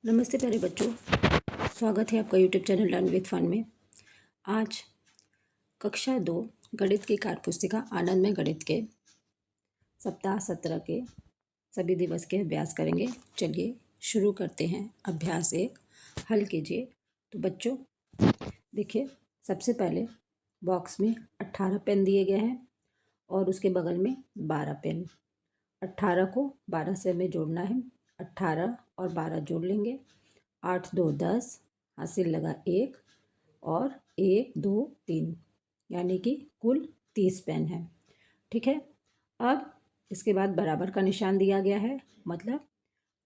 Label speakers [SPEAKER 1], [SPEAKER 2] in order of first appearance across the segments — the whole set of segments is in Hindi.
[SPEAKER 1] नमस्ते प्यारे बच्चों, स्वागत है आपका YouTube channel learn with fun में। आज कक्षा 2 गणित की कार्य पुस्तिका आनंद में गणित के सप्ताह 17 के सभी दिवस के अभ्यास करेंगे। चलिए शुरू करते हैं। अभ्यास 1 हल कीजिए। तो बच्चों देखिए, सबसे पहले बॉक्स में 18 पेन दिए गए हैं और उसके बगल में 12 पेन। 18 को 12 से हमें जोड़ना है। 18 और 12 जोड़ लेंगे। 8 2 10, हासिल लगा 1 और 1 2 3, यानी कि कुल 30 पेन है। ठीक है, अब इसके बाद बराबर का निशान दिया गया है, मतलब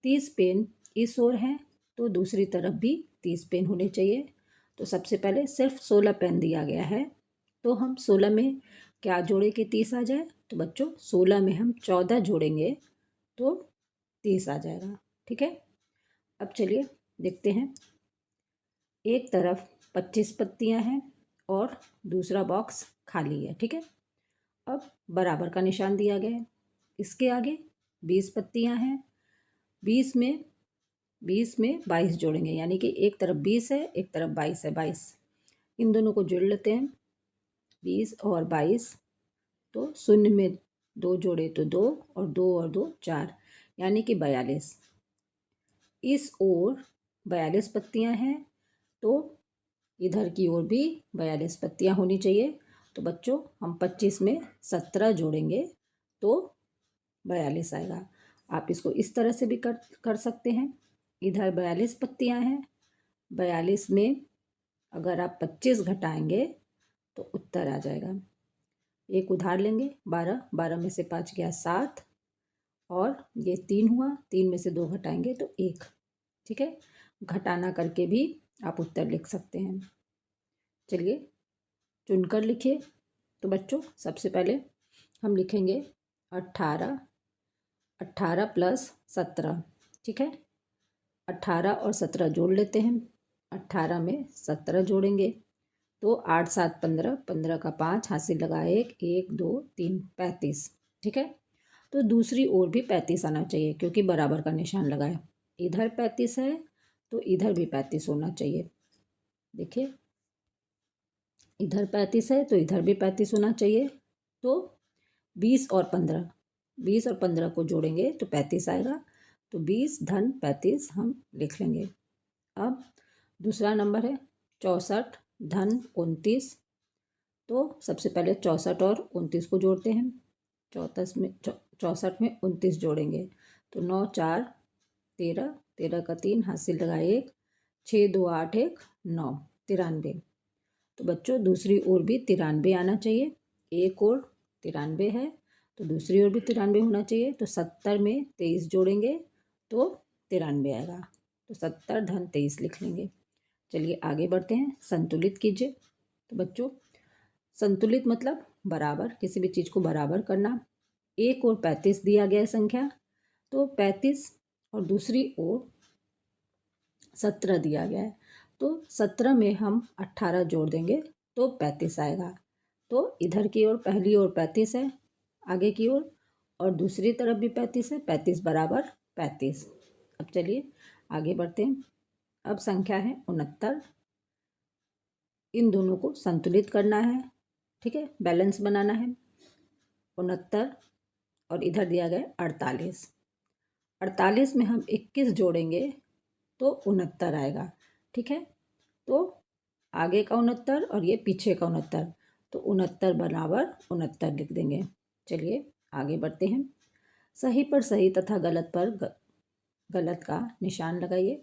[SPEAKER 1] 30 पेन इस ओर हैं तो दूसरी तरफ भी 30 पेन होने चाहिए। तो सबसे पहले सिर्फ 16 पेन दिया गया है, तो हम 16 में क्या जोड़े कि 30 आ जाए। तो बच्चों 16 में हम 14 जोड़ेंगे तो 30 आ जाएगा। ठीक है, अब चलिए देखते हैं। एक तरफ 25 पत्तियां हैं और दूसरा बॉक्स खाली है। ठीक है, अब बराबर का निशान दिया गया है। इसके आगे 20 पत्तियां हैं। 20 में 22 जोड़ेंगे, यानी कि एक तरफ 20 है, एक तरफ 22 है। 22 इन दोनों को जोड़ लेते हैं। 20 और 22, तो शून्य में 2 जोड़े तो 2 और 2 और 2 4, यानी कि 42। इस ओर 42 पत्तियां हैं तो इधर की ओर भी 42 पत्तियां होनी चाहिए। तो बच्चों हम 25 में 17 जोड़ेंगे तो 42 आएगा। आप इसको इस तरह से भी कर सकते हैं। इधर 42 पत्तियां हैं, 42 में अगर आप 25 घटाएंगे तो उत्तर आ जाएगा। एक उधार लेंगे, 12, 12 में से 5 गया 7 और ये 3 हुआ, 3 में से 2 घटाएंगे तो 1। ठीक है, घटाना करके भी आप उत्तर लिख सकते हैं। चलिए चुनकर लिखिए। तो बच्चों सबसे पहले हम लिखेंगे 18, 18 प्लस 17। ठीक है, 18 और 17 जोड़ लेते हैं। 18 में 17 जोड़ेंगे तो 8 7 15, 15 का 5, हासिल लगा 1 1 2 3, 35। ठीक है, तो दूसरी ओर भी 35 आना चाहिए क्योंकि बराबर का निशान लगा है। इधर 35 है तो इधर भी 35 होना चाहिए। देखिए, इधर 35 है तो इधर भी 35 होना चाहिए। तो 20 और 15, 20 और 15 को जोड़ेंगे तो 35 आएगा। तो 20 धन 35 हम लिख लेंगे। अब दूसरा नंबर है 64 धन 29। तो सबसे पहले 64 और 29 को जोड़ते हैं। 64 में 29 जोड़ेंगे तो 9 4 13, 13 का 3, हासिल लगा 1 6 2 8 1 9, 93। तो बच्चों दूसरी ओर भी 93 आना चाहिए। एक ओर 93 है तो दूसरी ओर भी 93 होना चाहिए। तो 70 में 23 जोड़ेंगे तो 93 आएगा। तो 70 धन 23 लिख लेंगे। चलिए आगे बढ़ते हैं। संतुलित कीजिए। तो बच्चों संतुलित मतलब बराबर, किसी भी चीज़ को बराबर करना। एक ओर 35 दिया गया है संख्या, तो 35 और दूसरी ओर 17 दिया गया है तो 17 में हम 18 जोड़ देंगे तो 35 आएगा। तो इधर की ओर पहली ओर 35 है, आगे की ओर, और दूसरी तरफ भी 35 है। 35 बराबर 35। अब चलिए आगे बढ़ते हैं। अब संख्या है 69। इन दोनों को संतुलित करना है। ठीक है, बैलेंस बनाना है। 69 और इधर दिया गया 48। 48 में हम 21 जोड़ेंगे तो 69 आएगा। ठीक है, तो आगे का 69 और ये पीछे का 69, तो 69 बराबर 69 लिख देंगे। चलिए आगे बढ़ते हैं। सही पर सही तथा गलत पर गलत का निशान लगाइए।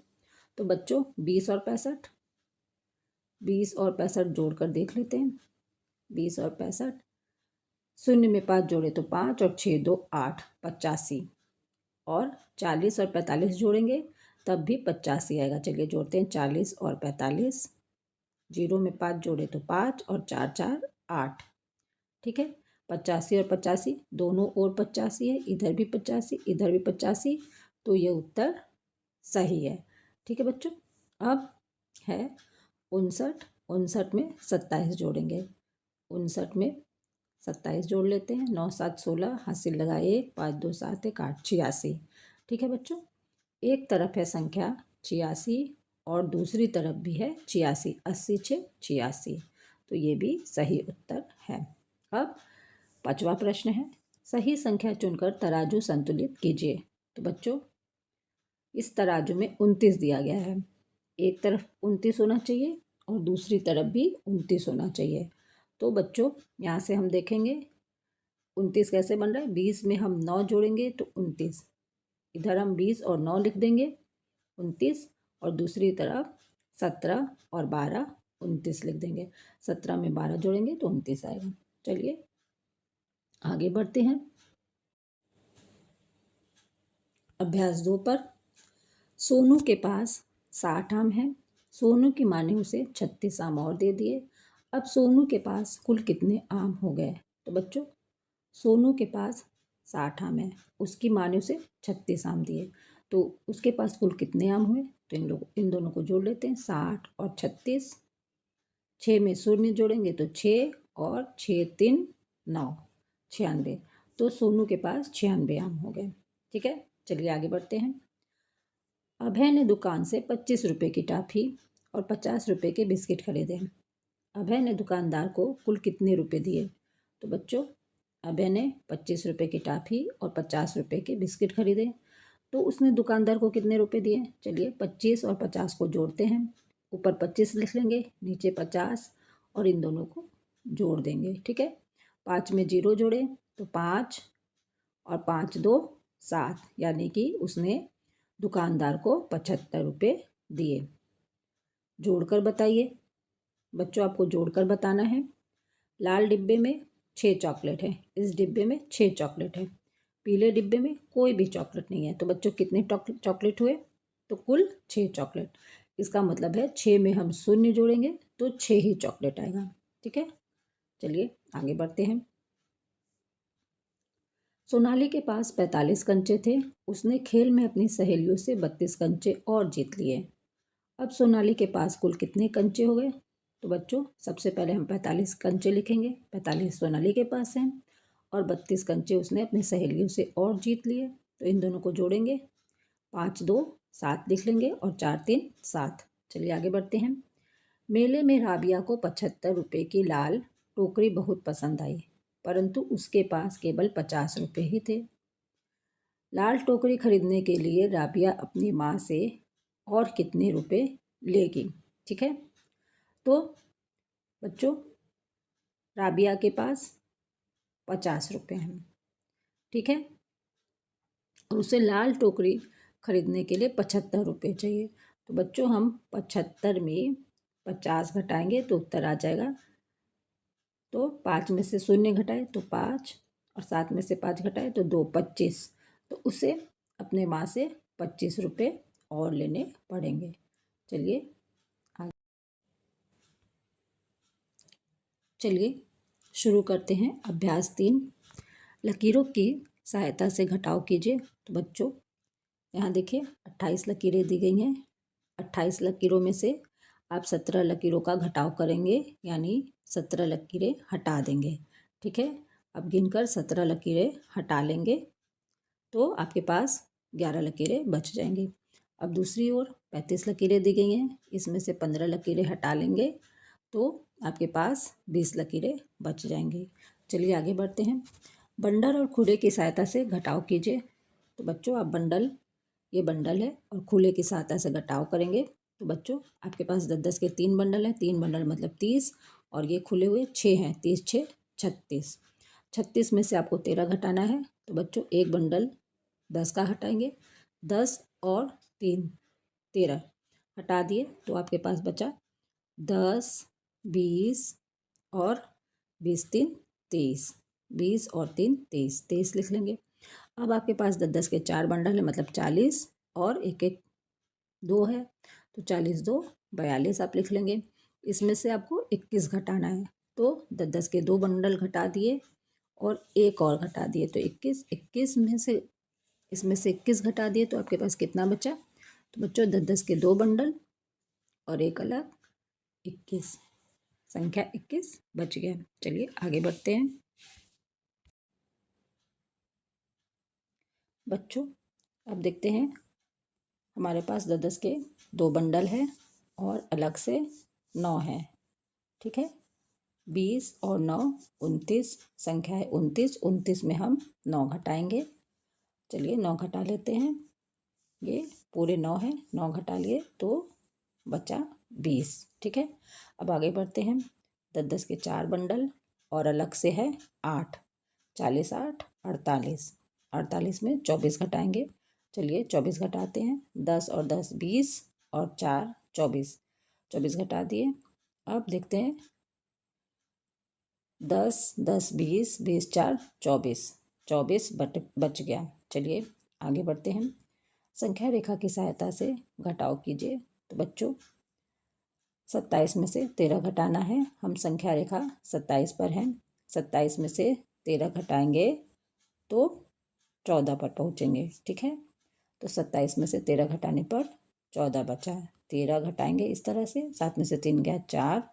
[SPEAKER 1] तो बच्चों 20 और 65, 20 और 65 जोड़कर देख लेते हैं। 20 और 65, शून्य में 5 जोड़े तो 5 और 6 2 8, 85। और 40 और 45 जोड़ेंगे तब भी 85 आएगा। चलिए जोड़ते हैं 40 और 45। 0 में 5 जोड़े तो 5 और 4 4 8। ठीक है, 85 और 85 दोनों ओर 85 है, इधर भी 85 इधर भी 85, तो ये उत्तर सही है। ठीक है बच्चों, अब है 59। 59 में 27 जोड़ेंगे। 59 में 27 जोड़ लेते हैं। 9 7 16, हासिल लगा 1 5 2 7 1 8, 86। ठीक है बच्चों, एक तरफ है संख्या 86 और दूसरी तरफ भी है 86, 80 6 86, तो ये भी सही उत्तर है। अब पांचवा प्रश्न है, सही संख्या चुनकर तराजू संतुलित कीजिए। तो बच्चों इस तराजू में 29 दिया गया है, एक तरफ 29 होना चाहिए और दूसरी तरफ भी 29 होना चाहिए। तो बच्चों यहाँ से हम देखेंगे 29 कैसे बन रहा है, 20 में हम 9 जोड़ेंगे तो 29, इधर हम 20 और 9 लिख देंगे 29, और दूसरी तरफ 17 और 12 29 लिख देंगे, 17 में 12 जोड़ेंगे तो 29 आएगा। चलिए आगे बढ़ते हैं। अभ्यास 2 पर, सोनू के पास 60 आम हैं। सोनू की माँ ने उसे 36 आम और दे दिए। अब सोनू के पास कुल कितने आम हो गए। तो बच्चों सोनू के पास 60 आम है, उसकी माँ ने उसे 36 आम दिए, तो उसके पास कुल कितने आम हुए। तो इन दोनों को जोड़ लेते हैं, 60 और 36, 6 में शून्य जोड़ेंगे तो 6 और 6 3 9, 96, तो सोनू के पास 96 आम हो गए। ठीक है, चलिए आगे बढ़ते हैं। अभय ने दुकान से 25 रुपये की टॉफ़ी और 50 रुपये के बिस्किट खरीदे। अभय ने दुकानदार को कुल कितने रुपए दिए। तो बच्चों अभय ने 25 रुपये की टॉफ़ी और 50 रुपये के बिस्किट खरीदे, तो उसने दुकानदार को कितने रुपए दिए। चलिए 25 और 50 को जोड़ते हैं, ऊपर 25 लिख लेंगे, नीचे 50, और इन दोनों को जोड़ देंगे। ठीक है, 5 में 0 जोड़े तो 5 और 5 2 7, यानी कि उसने दुकानदार को 75 रुपये दिए। जोड़कर बताइए। बच्चों आपको जोड़कर बताना है। लाल डिब्बे में 6 चॉकलेट है, इस डिब्बे में 6 चॉकलेट है, पीले डिब्बे में कोई भी चॉकलेट नहीं है, तो बच्चों कितने चॉकलेट हुए। तो कुल 6 चॉकलेट। इसका मतलब है 6 में हम शून्य जोड़ेंगे तो 6 ही चॉकलेट आएगा। ठीक है, चलिए आगे बढ़ते हैं। सोनाली के पास 45 कंचे थे, उसने खेल में अपनी सहेलियों से 32 कंचे और जीत लिए। अब सोनाली के पास कुल कितने कंचे हो गए। तो बच्चों सबसे पहले हम 45 कंचे लिखेंगे, 45 सोनाली के पास हैं और 32 कंचे उसने अपनी सहेलियों से और जीत लिए, तो इन दोनों को जोड़ेंगे, 5 2 7 लिख लेंगे और 4 3 7। चलिए आगे बढ़ते हैं। मेले में राबिया को 75 रुपये की लाल टोकरी बहुत पसंद आई, परंतु उसके पास केवल 50 रुपये ही थे। लाल टोकरी खरीदने के लिए राबिया अपनी माँ से और कितने रुपए लेगी। ठीक है, तो बच्चों राबिया के पास 50 रुपये हैं। ठीक है, और उसे लाल टोकरी खरीदने के लिए 75 रुपये चाहिए। तो बच्चों हम 75 में 50 घटाएंगे तो उत्तर आ जाएगा। तो 5 में से शून्य घटाए तो 5, और 7 में से 5 घटाए तो 2, 25, तो उसे अपने माँ से 25 रुपये और लेने पड़ेंगे। चलिए चलिए शुरू करते हैं। अभ्यास 3, लकीरों की सहायता से घटाव कीजिए। तो बच्चों यहाँ देखिए 28 लकीरें दी गई हैं, 28 लकीरों में से आप 17 लकीरों का घटाव करेंगे, यानी 17 लकीरें हटा देंगे। ठीक है, अब गिनकर 17 लकीरें हटा लेंगे तो आपके पास 11 लकीरें बच जाएंगी। अब दूसरी ओर 35 लकीरें दी गई हैं, इसमें से 15 लकीरें हटा लेंगे तो आपके पास 20 लकीरें बच जाएंगी। चलिए आगे बढ़ते हैं। बंडल और खुले की सहायता से घटाव कीजिए। तो बच्चों आप ये बंडल है और खुले की सहायता से घटाव करेंगे। तो बच्चों आपके पास 10-10 के 3 बंडल हैं, 3 बंडल मतलब 30, और ये खुले हुए 6 हैं, 30 6 36। 36 में से आपको 13 घटाना है, तो बच्चों एक बंडल 10 का हटाएंगे, 10 और 3 13 हटा दिए तो आपके पास बचा 10 20 और 20 3 23, 20 और 3 23, 23 लिख लेंगे। अब आपके पास 10-10 के 4 बंडल है, मतलब 40, और एक एक 2 है, तो 40 2 42 आप लिख लेंगे। इसमें से आपको 21 घटाना है, तो 10-10 के 2 बंडल घटा दिए और एक और घटा दिए, तो 21, 21 में से इसमें से 21 घटा दिए तो आपके पास कितना बचा। तो बच्चों 10-10 के 2 बंडल और एक अलग 21, संख्या 21 बच गया। चलिए आगे बढ़ते हैं। बच्चों अब देखते हैं हमारे पास 10-10 के 2 बंडल है और अलग से 9 है। ठीक है, 20 और 9 29, संख्या है 29। 29 में हम 9 घटाएंगे। चलिए 9 घटा लेते हैं। ये पूरे 9 है, 9 घटा लिए तो बचा 20। ठीक है, अब आगे बढ़ते हैं। 10-10 के 4 बंडल और अलग से है 8। 40 8 48। 48 में 24 घटाएंगे। चलिए 24 घटाते हैं। 10 और 10 20 और 4 24। 24 घटा दिए। अब देखते हैं 10 10 20 20 4 24। 24 बच गया। चलिए आगे बढ़ते हैं। संख्या रेखा की सहायता से घटाव कीजिए। तो बच्चों 27 में से 13 घटाना है। हम संख्या रेखा 27 पर हैं। 27 में से 13 घटाएंगे तो 14 पर पहुँचेंगे। ठीक है, तो 27 में से 13 घटाने पर 14 बचा। 13 घटाएंगे इस तरह से। 7 में से 3 गया 4,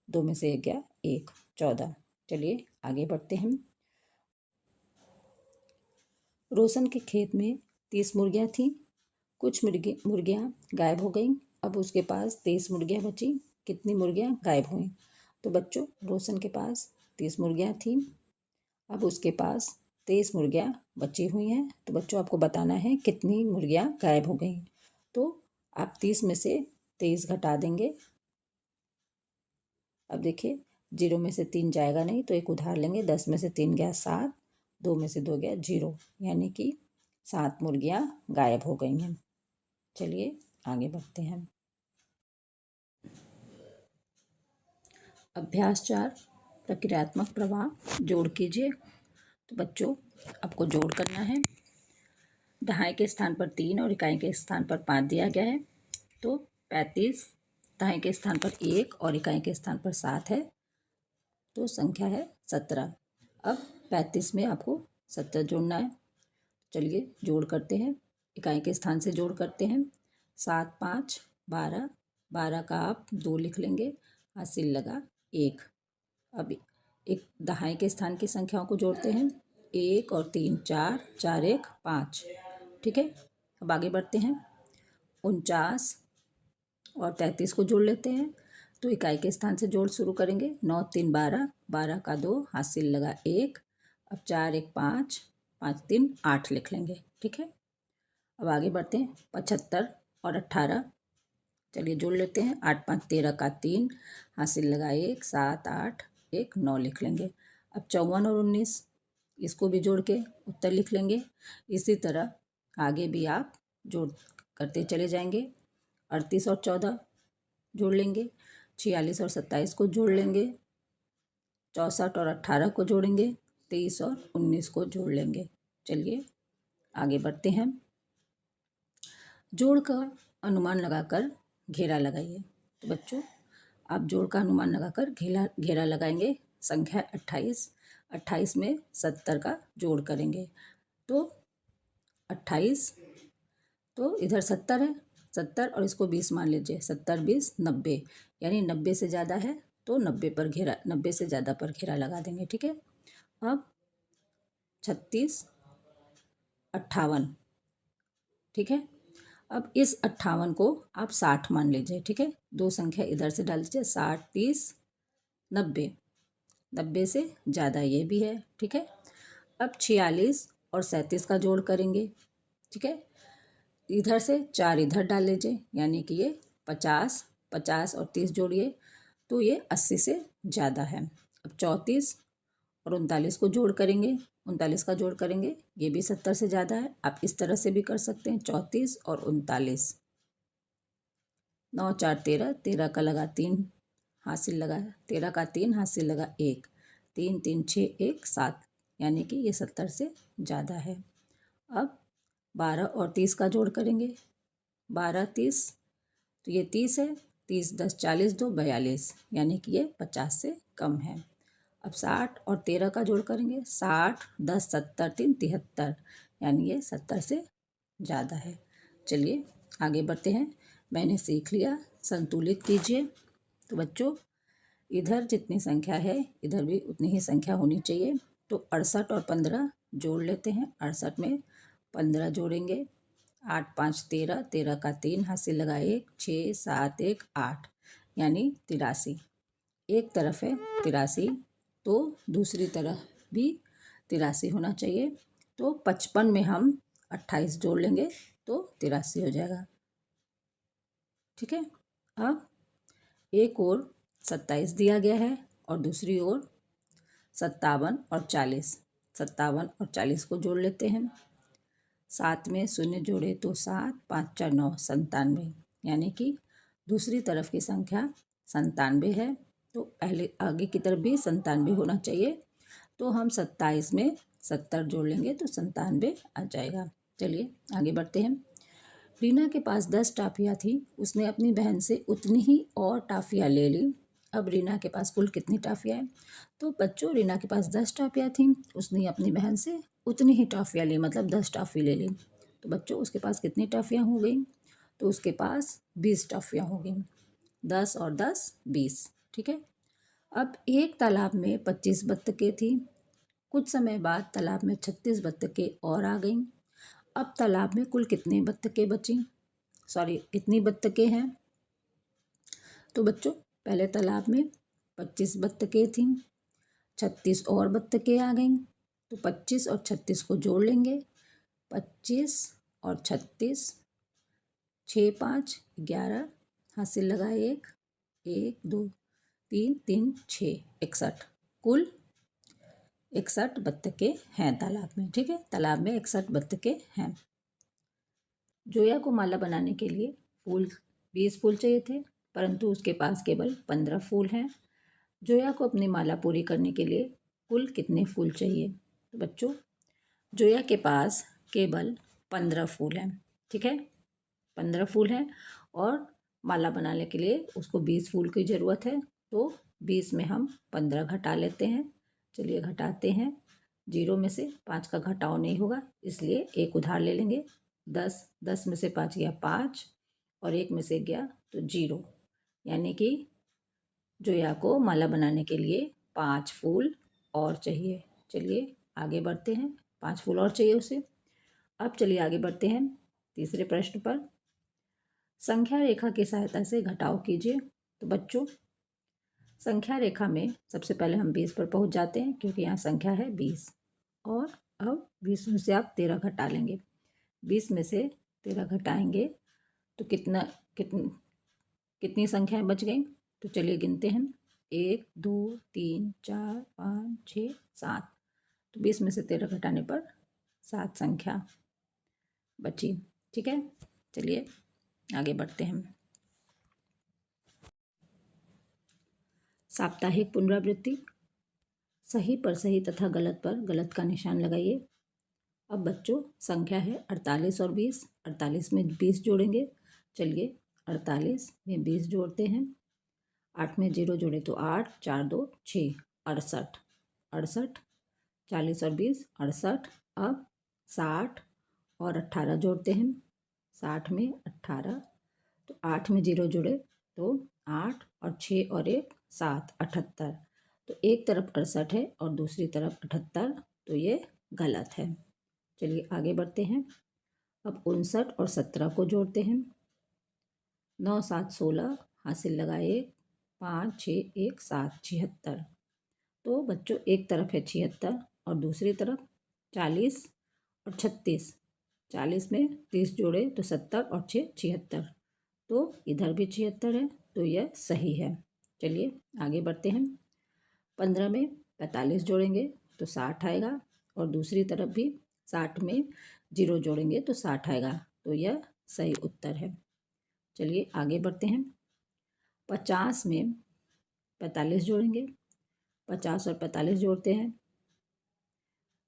[SPEAKER 1] 2 में से 1 गया 1, 14। चलिए आगे बढ़ते हैं। रोशन के खेत में 30 मुर्गियाँ थीं। कुछ मुर्गियाँ गायब हो गईं। अब उसके पास 23 मुर्गियाँ बची। कितनी मुर्गियाँ गायब हुईं? तो बच्चों रोशन के पास 30 मुर्गियाँ थीं। अब उसके पास 23 मुर्गियाँ बची हुई हैं। तो बच्चों आपको बताना है कितनी मुर्गियाँ गायब हो गईं। तो आप 30 में से 23 घटा देंगे। अब देखिए 0 में से 3 जाएगा नहीं तो एक उधार लेंगे। 10 में से 3 गया 7, 2 में से 2 गया 0, यानी कि 7 मुर्गियाँ गायब हो गई हैं। चलिए आगे बढ़ते हैं। अभ्यास 4, प्रक्रियात्मक प्रवाह जोड़ कीजिए। तो बच्चों आपको जोड़ करना है। दहाई के स्थान पर 3 और इकाई के स्थान पर 5 दिया गया है। तो 35 दहाई के स्थान पर 1 और इकाई के स्थान पर 7 है, तो संख्या है 17। अब 35 में आपको 70 जोड़ना है। चलिए जोड़ करते हैं। इकाई के स्थान से जोड़ करते हैं। 7 5 12, 12 का आप 2 लिख लेंगे, हासिल लगा 1। अब एक दहाई के स्थान की संख्याओं को जोड़ते हैं। 1 और 3 4, 4 1 5। ठीक है, अब आगे बढ़ते हैं। 49 और 33 को जोड़ लेते हैं। तो इकाई के स्थान से जोड़ शुरू करेंगे। 9 3 12, 12 का 2, हासिल लगा 1। अब 4 1 5, 5 3 8 लिख लेंगे। ठीक है, अब आगे बढ़ते हैं। 75 और 18, चलिए जोड़ लेते हैं। 8 5 13 का 3, हासिल लगा 1, 7 8 1 9 लिख लेंगे। अब 54 और 19, इसको भी जोड़ के उत्तर लिख लेंगे। इसी तरह आगे भी आप जोड़ करते चले जाएंगे। 38 और 14 जोड़ लेंगे। 46 और 27 को जोड़ लेंगे। 64 और 18 को जोड़ेंगे। 23 और 19 को जोड़ लेंगे। चलिए आगे बढ़ते हैं। जोड़ का अनुमान लगाकर घेरा लगाइए। तो बच्चों आप जोड़ का अनुमान लगाकर घेरा लगाएंगे। संख्या 28, 28 में 70 का जोड़ करेंगे। तो 28, तो इधर 70 है, 70 और इसको 20 मान लीजिए। 70 20 90, यानी 90 से ज़्यादा है तो 90 पर घेरा, 90 से ज़्यादा पर घेरा लगा देंगे। ठीक है, अब 36 58। ठीक है, अब इस 58 को आप 60 मान लीजिए। ठीक है, दो संख्या इधर से डाल दीजिए। 60 30 90, 90 से ज़्यादा ये भी है। ठीक है, अब 46 और 37 का जोड़ करेंगे। ठीक है, इधर से 4 इधर डाल लीजिए, यानी कि ये 50, 50 और 30 जोड़िए तो ये 80 से ज़्यादा है। अब 34 और 39 को जोड़ करेंगे। 39 का जोड़ करेंगे, ये भी 70 से ज़्यादा है। आप इस तरह से भी कर सकते हैं। 34 और 39, 9 4 13, 13 का लगा 3, हासिल लगा 13 का 3, हासिल लगा 1, 3 3 6 1 7, यानी कि ये 70 से ज़्यादा है। अब 12 और 30 का जोड़ करेंगे। 12 30, तो ये 30 है। 30 10 40 2 42, यानी कि ये 50 से कम है। अब 60 और 13 का जोड़ करेंगे। 60 10 70 3 73, यानी ये 70 से ज़्यादा है। चलिए आगे बढ़ते हैं। मैंने सीख लिया, संतुलित कीजिए। तो बच्चों इधर जितनी संख्या है इधर भी उतनी ही संख्या होनी चाहिए। तो 68 और 15 जोड़ लेते हैं। 68 में 15 जोड़ेंगे 8 5 13, 13 का 3, हाथ से लगा 1, 6 7 1 8, यानी 83। एक तरफ है 83 तो दूसरी तरफ भी 83 होना चाहिए। तो 55 में हम 28 जोड़ लेंगे तो 83 हो जाएगा। ठीक है। अब एक ओर 27 दिया गया है और दूसरी ओर 57 और 40। 57 और 40 को जोड़ लेते हैं। 7 में शून्य जोड़े तो 7, 5 4 9, 97, यानी कि दूसरी तरफ की संख्या 97 है। तो पहले आगे की तरफ भी 97 होना चाहिए। तो हम 27 में 70 जोड़ लेंगे तो 97 आ जाएगा। चलिए आगे बढ़ते हैं। रीना के पास 10 टाफियाँ थी। उसने अपनी बहन से उतनी ही और टाफियाँ ले ली। अब रीना के पास कुल कितनी टाफियाँ हैं? तो बच्चों, रीना के पास 10 टाफियाँ थी। उसने अपनी बहन से उतनी ही टाफियाँ ली, मतलब 10 टाफी ले ली। तो बच्चों, उसके पास कितनी टाफियाँ हो गई? तो उसके पास 20 टाफियाँ हो गई। 10 और 10 20। ठीक है। अब एक तालाब में 25 बत्तखें थी। कुछ समय बाद तालाब में 36 बत्तखें और आ गईं। अब तालाब में कुल कितनी बत्तखें बची? कितनी बत्तखें हैं? तो बच्चों, पहले तालाब में 25 बत्तखें थीं, 36 और बत्तखें आ गईं। तो 25 और 36 को जोड़ लेंगे। 25 और 36, 6 5 11, हाथ से लगा 1, 1 2 3 3 6, 61। कुल 61 बत्तखें हैं तालाब में। ठीक है, तालाब में 61 बत्तखें हैं। जोया को माला बनाने के लिए 20 फूल चाहिए थे, परंतु उसके पास केवल 15 फूल हैं। जोया को अपनी माला पूरी करने के लिए कुल कितने फूल चाहिए? तो बच्चों, जोया के पास केवल 15 फूल हैं। ठीक है, 15 फूल हैं और माला बनाने के लिए उसको 20 फूल की ज़रूरत है। तो 20 में हम 15 घटा लेते हैं। चलिए घटाते हैं। 0 में से 5 का घटाव नहीं होगा, इसलिए एक उधार ले लेंगे। 10 में से 5 गया 5 और 1 में से गया तो 0, यानी कि जोया को माला बनाने के लिए 5 फूल और चाहिए। चलिए आगे बढ़ते हैं। 5 फूल और चाहिए उसे। अब चलिए आगे बढ़ते हैं तीसरे प्रश्न पर। संख्या रेखा की सहायता से घटाव कीजिए। तो बच्चों, संख्या रेखा में सबसे पहले हम 20 पर पहुंच जाते हैं, क्योंकि यहाँ संख्या है 20। और अब 20 में से आप 13 घटा लेंगे। 20 में से 13 घटाएंगे तो कितनी संख्याएं बच गई? तो चलिए गिनते हैं। 1 2 3 4 5 6 7। तो 20 में से 13 घटाने पर 7 संख्या बची। ठीक है, चलिए आगे बढ़ते हैं। साप्ताहिक पुनरावृत्ति। सही पर सही तथा गलत पर गलत का निशान लगाइए। अब बच्चों, संख्या है 48 और 20। 48 में 20 जोड़ेंगे। चलिए 48 में 20 जोड़ते हैं। 8 में 0 जोड़े तो 8, 4 2 6, 68। 68, 40 और 20 68। अब 60 और 18 जोड़ते हैं। 60 में 18, तो 8 में 0 जुड़े तो 8 और 6 और 1 7, 78। तो एक तरफ 68 है और दूसरी तरफ 78, तो ये गलत है। चलिए आगे बढ़ते हैं। अब 59 और 17 को जोड़ते हैं। 9 7 16, हासिल लगाए 5 6 1 7, 76। तो बच्चों, एक तरफ है 76 और दूसरी तरफ 40 और 36। 40 में 30 जोड़े तो 70 और 6 76। तो इधर भी 76 है, तो यह सही है। चलिए आगे बढ़ते हैं। 15 में 45 जोड़ेंगे तो 60 आएगा और दूसरी तरफ भी 60 में 0 जोड़ेंगे तो 60 आएगा, तो यह सही उत्तर है। चलिए आगे बढ़ते हैं। 50 में 45 जोड़ेंगे। 50 और 45 जोड़ते हैं।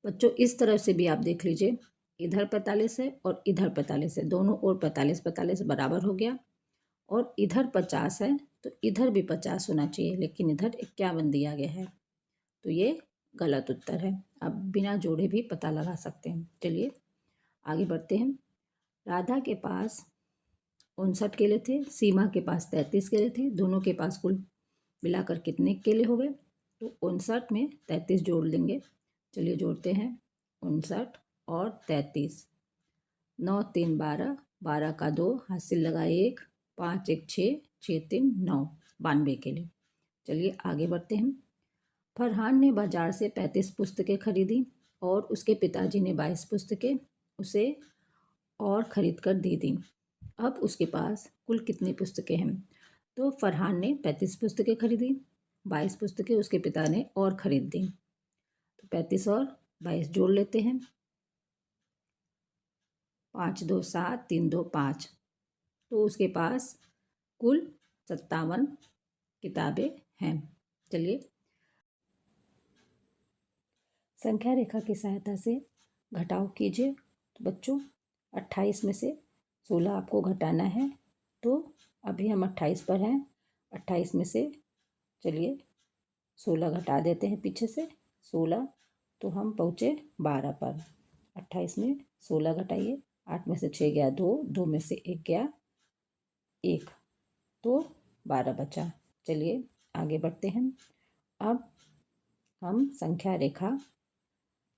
[SPEAKER 1] बच्चों, इस तरफ से भी आप देख लीजिए, इधर 45 है और इधर 45 है, दोनों ओर 45 45 बराबर हो गया। और इधर 50 है तो इधर भी 50 होना चाहिए, लेकिन इधर 51 दिया गया है, तो ये गलत उत्तर है। अब बिना जोड़े भी पता लगा सकते हैं। चलिए आगे बढ़ते हैं। राधा के पास 59 केले थे, सीमा के पास 33 केले थे। दोनों के पास कुल मिलाकर कितने केले हो गए? तो 59 में 33 जोड़ लेंगे। चलिए जोड़ते हैं। 59 और 33, 9 3 12, 12 का 2, हासिल लगा 1, 5 1 6, 6 3 9, 92 के लिए। चलिए आगे बढ़ते हैं। फरहान ने बाजार से 35 पुस्तकें खरीदी और उसके पिताजी ने 22 पुस्तकें उसे और खरीद कर दे दी। अब उसके पास कुल कितनी पुस्तकें हैं? तो फरहान ने 35 पुस्तकें खरीदी, 22 पुस्तकें उसके पिता ने और खरीद दी। तो 35 और 22 जोड़ लेते हैं। 5 2 7, 3 2 5। तो उसके पास कुल 57 किताबें हैं। चलिए संख्या रेखा की सहायता से घटाव कीजिए। तो बच्चों 28 में से 16 आपको घटाना है। तो अभी हम 28 पर हैं। 28 में से चलिए 16 घटा देते हैं पीछे से। 16 तो हम पहुँचे 12 पर। 28 में 16 घटाइए। 8 में से 6 गया 2, 2 में से 1 गया 1, तो 12 बचा। चलिए आगे बढ़ते हैं। अब हम संख्या रेखा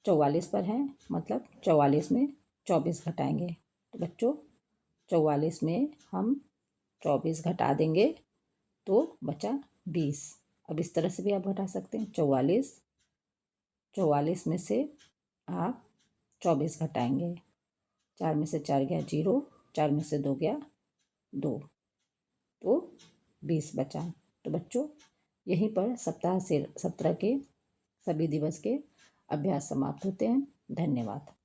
[SPEAKER 1] 44 पर हैं, मतलब 44 में 24 घटाएंगे। तो बच्चों 44 में हम 24 घटा देंगे तो बचा 20। अब इस तरह से भी आप घटा सकते हैं। 44 में से आप 24 घटाएंगे। 4 में से 4 गया 0, 4 में से 2 गया 2, तो 20 बचा। तो बच्चों यहीं पर सप्ताह से 17 के सभी दिवस के अभ्यास समाप्त होते हैं। धन्यवाद।